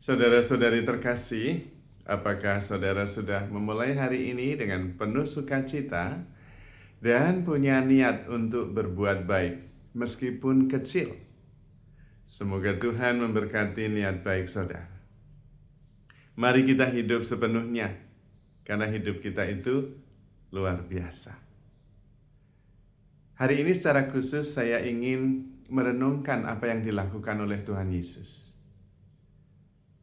Saudara-saudari terkasih, apakah saudara sudah memulai hari ini dengan penuh sukacita dan punya niat untuk berbuat baik, meskipun kecil? Semoga Tuhan memberkati niat baik saudara. Mari kita hidup sepenuhnya, karena hidup kita itu luar biasa. Hari ini secara khusus saya ingin merenungkan apa yang dilakukan oleh Tuhan Yesus.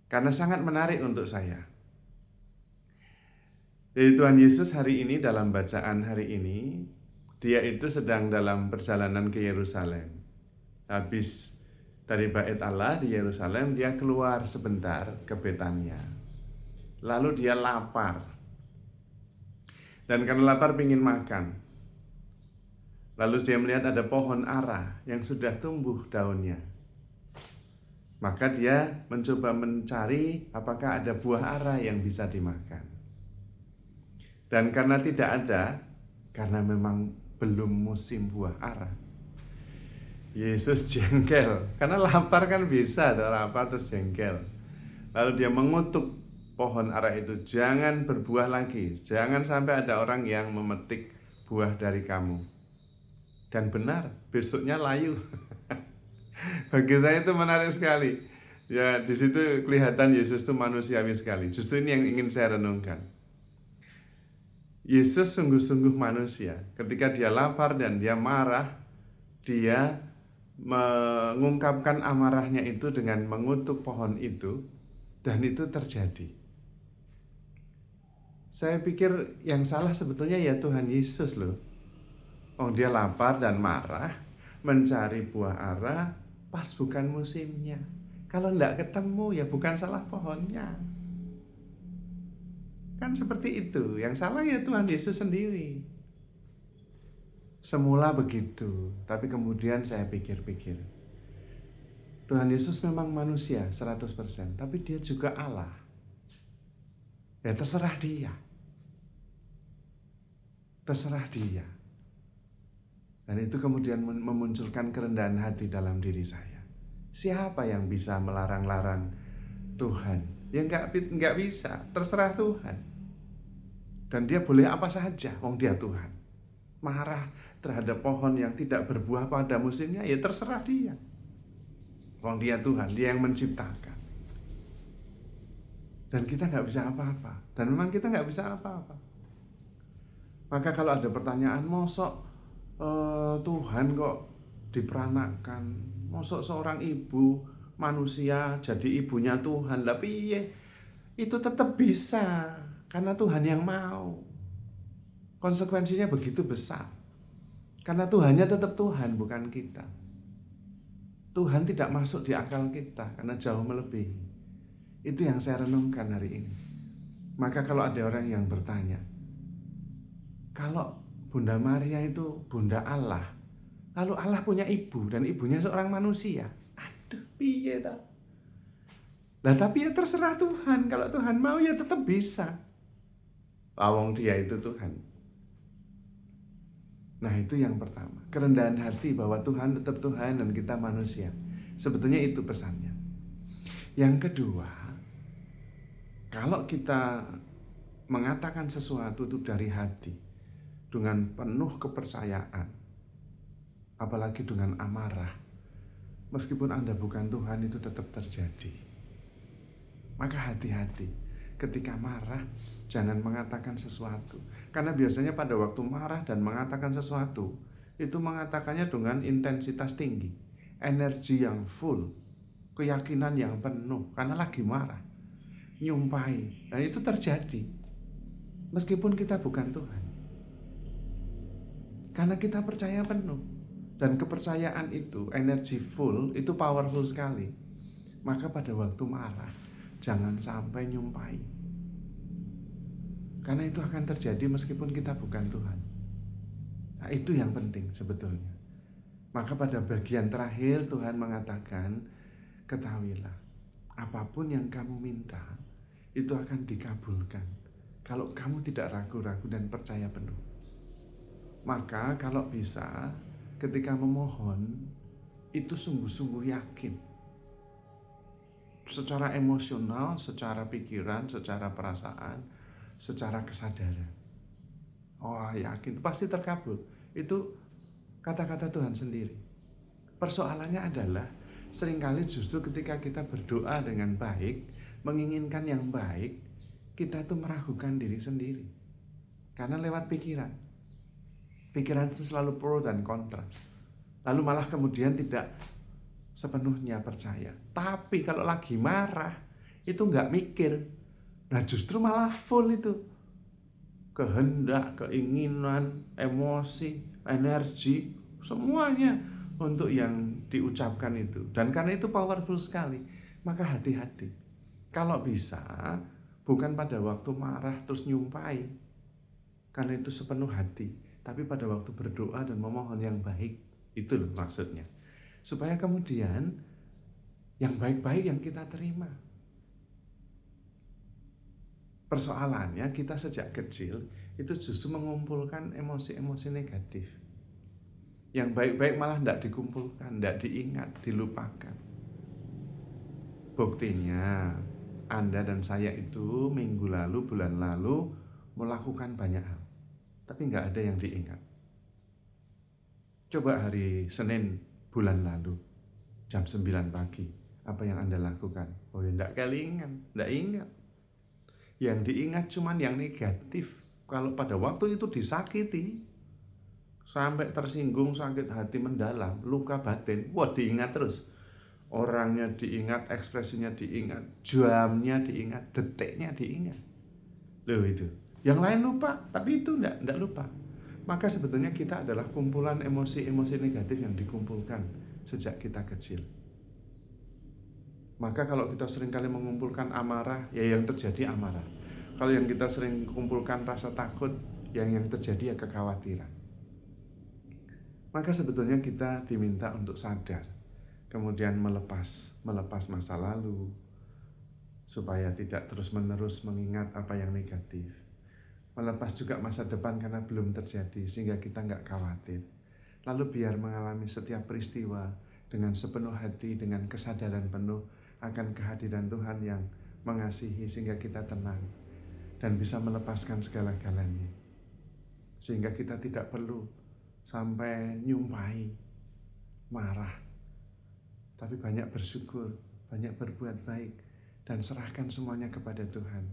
Karena sangat menarik untuk saya. Jadi Tuhan Yesus hari ini dalam bacaan hari ini, dia itu sedang dalam perjalanan ke Yerusalem. Habis dari Bait Allah di Yerusalem, dia keluar sebentar ke Betania. Lalu dia lapar. Dan karena lapar ingin makan. Lalu dia melihat ada pohon ara yang sudah tumbuh daunnya. Maka dia mencoba mencari apakah ada buah ara yang bisa dimakan. Dan karena tidak ada, karena memang belum musim buah ara, Yesus jengkel. Karena lapar kan bisa, ada lapar terus jengkel. Lalu dia mengutuk pohon ara itu, jangan berbuah lagi, jangan sampai ada orang yang memetik buah dari kamu. Dan benar, besoknya layu. Bagi saya itu menarik sekali. Ya, di situ kelihatan Yesus itu manusiawi sekali. Justru ini yang ingin saya renungkan. Yesus sungguh-sungguh manusia. Ketika dia lapar dan dia marah, dia mengungkapkan amarahnya itu dengan mengutuk pohon itu, dan itu terjadi. Saya pikir yang salah sebetulnya ya Tuhan Yesus loh. Oh, dia lapar dan marah, mencari buah ara, pas bukan musimnya. Kalau enggak ketemu ya bukan salah pohonnya. Kan seperti itu. Yang salah ya Tuhan Yesus sendiri. Semula begitu, tapi kemudian saya pikir-pikir. Tuhan Yesus memang manusia 100%, tapi dia juga Allah. Ya terserah dia. Terserah dia. Dan itu kemudian memunculkan kerendahan hati dalam diri saya. Siapa yang bisa melarang-larang Tuhan? Ya nggak bisa, terserah Tuhan. Dan dia boleh apa saja, wong dia Tuhan. Marah terhadap pohon yang tidak berbuah pada musimnya, ya terserah dia. Wong dia Tuhan, dia yang menciptakan. Dan kita nggak bisa apa-apa. Dan memang kita nggak bisa apa-apa. Maka kalau ada pertanyaan, mosok Tuhan kok diperanakan, mosok seorang ibu manusia jadi ibunya Tuhan, tapi itu tetap bisa karena Tuhan yang mau. Konsekuensinya begitu besar karena Tuhannya tetap Tuhan, bukan kita. Tuhan tidak masuk di akal kita karena jauh melebihi. Itu yang saya renungkan hari ini. Maka kalau ada orang yang bertanya, kalau Bunda Maria itu Bunda Allah, lalu Allah punya ibu dan ibunya seorang manusia. Aduh, piye ta? Lah tapi ya terserah Tuhan. Kalau Tuhan mau ya tetap bisa. Lawang dia itu Tuhan. Nah itu yang pertama. Kerendahan hati bahwa Tuhan tetap Tuhan dan kita manusia. Sebetulnya itu pesannya. Yang kedua, kalau kita mengatakan sesuatu itu dari hati, dengan penuh kepercayaan, apalagi dengan amarah, meskipun Anda bukan Tuhan itu tetap terjadi. Maka hati-hati ketika marah, jangan mengatakan sesuatu. Karena biasanya pada waktu marah dan mengatakan sesuatu, itu mengatakannya dengan intensitas tinggi, energi yang full, keyakinan yang penuh, karena lagi marah, nyumpai. Dan itu terjadi meskipun kita bukan Tuhan. Karena kita percaya penuh. Dan kepercayaan itu, energi full, itu powerful sekali. Maka pada waktu marah, jangan sampai nyumpai. Karena itu akan terjadi meskipun kita bukan Tuhan. Nah itu yang penting sebetulnya. Maka pada bagian terakhir Tuhan mengatakan, ketahuilah, apapun yang kamu minta, itu akan dikabulkan. Kalau kamu tidak ragu-ragu dan percaya penuh. Maka kalau bisa ketika memohon itu sungguh-sungguh yakin. secara emosional, secara pikiran, secara perasaan, secara kesadaran. Oh, yakin pasti terkabul. Itu kata-kata Tuhan sendiri. Persoalannya adalah seringkali justru ketika kita berdoa dengan baik, menginginkan yang baik, kita tuh meragukan diri sendiri. Karena lewat pikiran. Pikiran itu selalu pro dan kontra. Lalu malah kemudian tidak sepenuhnya percaya. Tapi kalau lagi marah, itu nggak mikir. Nah justru malah full itu. Kehendak, keinginan, emosi, energi, semuanya untuk yang diucapkan itu. Dan karena itu powerful sekali, maka hati-hati. Kalau bisa, bukan pada waktu marah terus nyumpai, karena itu sepenuh hati, tapi pada waktu berdoa dan memohon yang baik. Itu loh maksudnya. Supaya kemudian yang baik-baik yang kita terima. Persoalannya kita sejak kecil itu justru mengumpulkan emosi-emosi negatif. Yang baik-baik malah tidak dikumpulkan, tidak diingat, dilupakan. Buktinya Anda dan saya itu minggu lalu, bulan lalu melakukan banyak hal, tapi nggak ada yang diingat. Coba hari Senin bulan lalu jam 9 pagi, apa yang Anda lakukan? Oh ya tidak kelingan, tidak ingat. Yang diingat cuman yang negatif. Kalau pada waktu itu disakiti, sampai tersinggung, sakit hati mendalam, luka batin, wah diingat terus. Orangnya diingat, ekspresinya diingat, jamnya diingat, detiknya diingat. Loh itu. Yang lain lupa, tapi itu enggak lupa. Maka sebetulnya kita adalah kumpulan emosi-emosi negatif yang dikumpulkan sejak kita kecil. Maka kalau kita seringkali mengumpulkan amarah, ya yang terjadi amarah. Kalau yang kita sering kumpulkan rasa takut, yang terjadi ya kekhawatiran. Maka sebetulnya kita diminta untuk sadar, kemudian melepas masa lalu, supaya tidak terus-menerus mengingat apa yang negatif. Melepas juga masa depan karena belum terjadi, sehingga kita nggak khawatir. Lalu biar mengalami setiap peristiwa dengan sepenuh hati, dengan kesadaran penuh akan kehadiran Tuhan yang mengasihi, sehingga kita tenang dan bisa melepaskan segala-galanya, sehingga kita tidak perlu sampai nyumpai, marah, tapi banyak bersyukur, banyak berbuat baik, dan serahkan semuanya kepada Tuhan.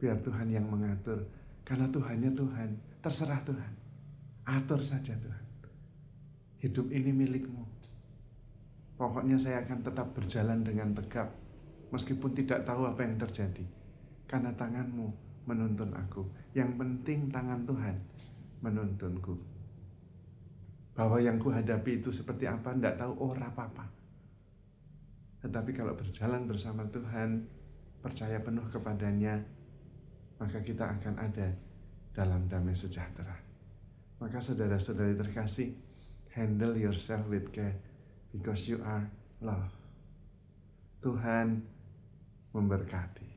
Biar Tuhan yang mengatur, karena Tuhannya Tuhan, terserah Tuhan. Atur saja Tuhan. Hidup ini milikmu. Pokoknya saya akan tetap berjalan dengan tegap, meskipun tidak tahu apa yang terjadi, karena tanganmu menuntun aku. Yang penting tangan Tuhan menuntunku. Bahwa yang kuhadapi itu seperti apa, tidak tahu, ora apa-apa. Tetapi kalau berjalan bersama Tuhan, percaya penuh kepadanya, maka kita akan ada dalam damai sejahtera. Maka saudara-saudari terkasih, handle yourself with care, because you are love. Tuhan memberkati.